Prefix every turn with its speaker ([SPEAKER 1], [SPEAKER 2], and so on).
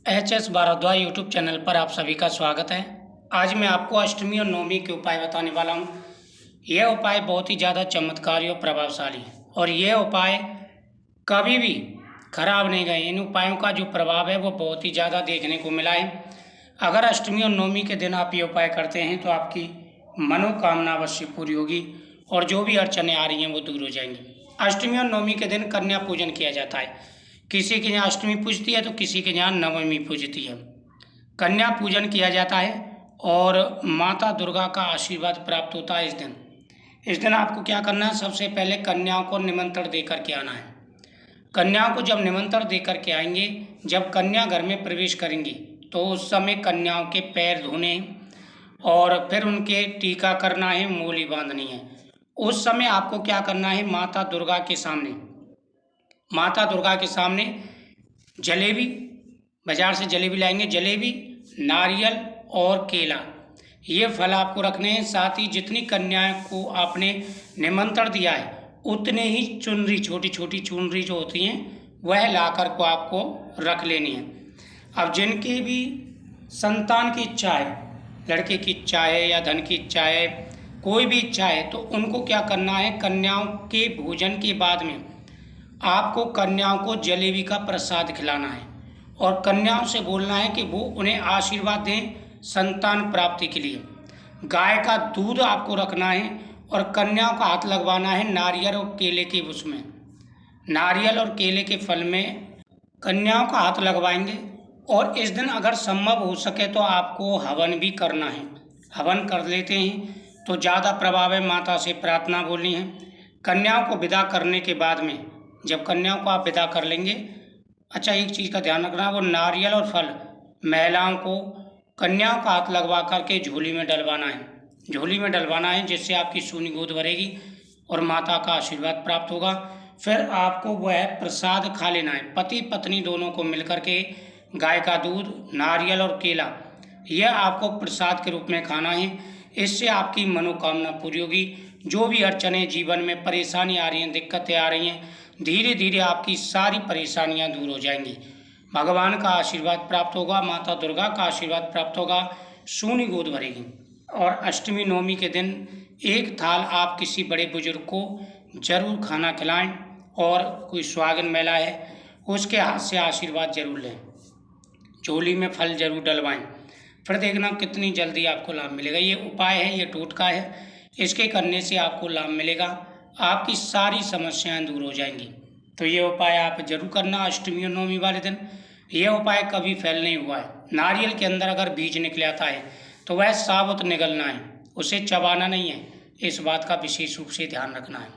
[SPEAKER 1] HS Bhardwaj YouTube channel पर आप सभी का स्वागत है। आज मैं आपको अष्टमी और नवमी के उपाय बताने वाला हूँ। यह उपाय बहुत ही ज़्यादा चमत्कारी और प्रभावशाली है और यह उपाय कभी भी खराब नहीं गए। इन उपायों का जो प्रभाव है वो बहुत ही ज़्यादा देखने को मिला है। अगर अष्टमी और नवमी के दिन आप ये उपाय करते हैं तो आपकी मनोकामना अवश्य पूरी होगी और जो भी अड़चनें आ रही हैं वो दूर हो जाएंगी। अष्टमी और नवमी के दिन कन्या पूजन किया जाता है। किसी के यहाँ अष्टमी पूजती है तो किसी के यहाँ नवमी पूजती है। कन्या पूजन किया जाता है और माता दुर्गा का आशीर्वाद प्राप्त होता है इस दिन आपको क्या करना है, सबसे पहले कन्याओं को निमंत्रण दे करके आना है। कन्याओं को जब निमंत्रण दे करके आएंगे, जब कन्या घर में प्रवेश करेंगी तो उस समय कन्याओं के पैर धोने और फिर उनके टीका करना है, मूली बांधनी है। उस समय आपको क्या करना है, माता दुर्गा के सामने जलेबी, बाजार से जलेबी लाएंगे, जलेबी, नारियल और केला, ये फल आपको रखने हैं। साथ ही जितनी कन्याओं को आपने निमंत्रण दिया है उतने ही चुनरी, छोटी छोटी चुनरी जो होती हैं वह लाकर को आपको रख लेनी है। अब जिनकी भी संतान की इच्छा है, लड़के की इच्छा है या धन की इच्छा है, कोई भी इच्छा है, तो उनको क्या करना है, कन्याओं के भोजन के बाद में आपको कन्याओं को जलेबी का प्रसाद खिलाना है और कन्याओं से बोलना है कि वो उन्हें आशीर्वाद दें संतान प्राप्ति के लिए। गाय का दूध आपको रखना है और कन्याओं का हाथ लगवाना है नारियल और केले के, उसमें नारियल और केले के फल में कन्याओं का हाथ लगवाएंगे। और इस दिन अगर संभव हो सके तो आपको हवन भी करना है। हवन कर लेते हैं तो ज़्यादा प्रभाव है। माता से प्रार्थना बोलनी है। कन्याओं को विदा करने के बाद में, जब कन्याओं को आप विदा कर लेंगे, अच्छा एक चीज़ का ध्यान रखना, वो नारियल और फल महिलाओं को कन्याओं का हाथ लगवा करके झोली में डलवाना है, जिससे आपकी सोनी गोद भरेगी और माता का आशीर्वाद प्राप्त होगा। फिर आपको वह प्रसाद खा लेना है। पति पत्नी दोनों को मिलकर के गाय का दूध, नारियल और केला, यह आपको प्रसाद के रूप में खाना है। इससे आपकी मनोकामना पूरी होगी। जो भी अड़चनें जीवन में परेशानी आ रही हैं, दिक्कतें आ रही हैं, धीरे धीरे आपकी सारी परेशानियां दूर हो जाएंगी। भगवान का आशीर्वाद प्राप्त होगा, माता दुर्गा का आशीर्वाद प्राप्त होगा, सोनी गोद भरेगी। और अष्टमी नवमी के दिन एक थाल आप किसी बड़े बुजुर्ग को जरूर खाना खिलाएं और कोई सुहागिन महिला है उसके हाथ से आशीर्वाद जरूर लें। झोली में फल जरूर डलवाएं। फिर देखना कितनी जल्दी आपको लाभ मिलेगा। ये उपाय है, ये टोटका है, इसके करने से आपको लाभ मिलेगा, आपकी सारी समस्याएं दूर हो जाएंगी। तो ये उपाय आप जरूर करना अष्टमी और नवमी वाले दिन। यह उपाय कभी फेल नहीं हुआ है। नारियल के अंदर अगर बीज निकल आता है तो वह साबुत निगलना है, उसे चबाना नहीं है। इस बात का विशेष रूप से ध्यान रखना है।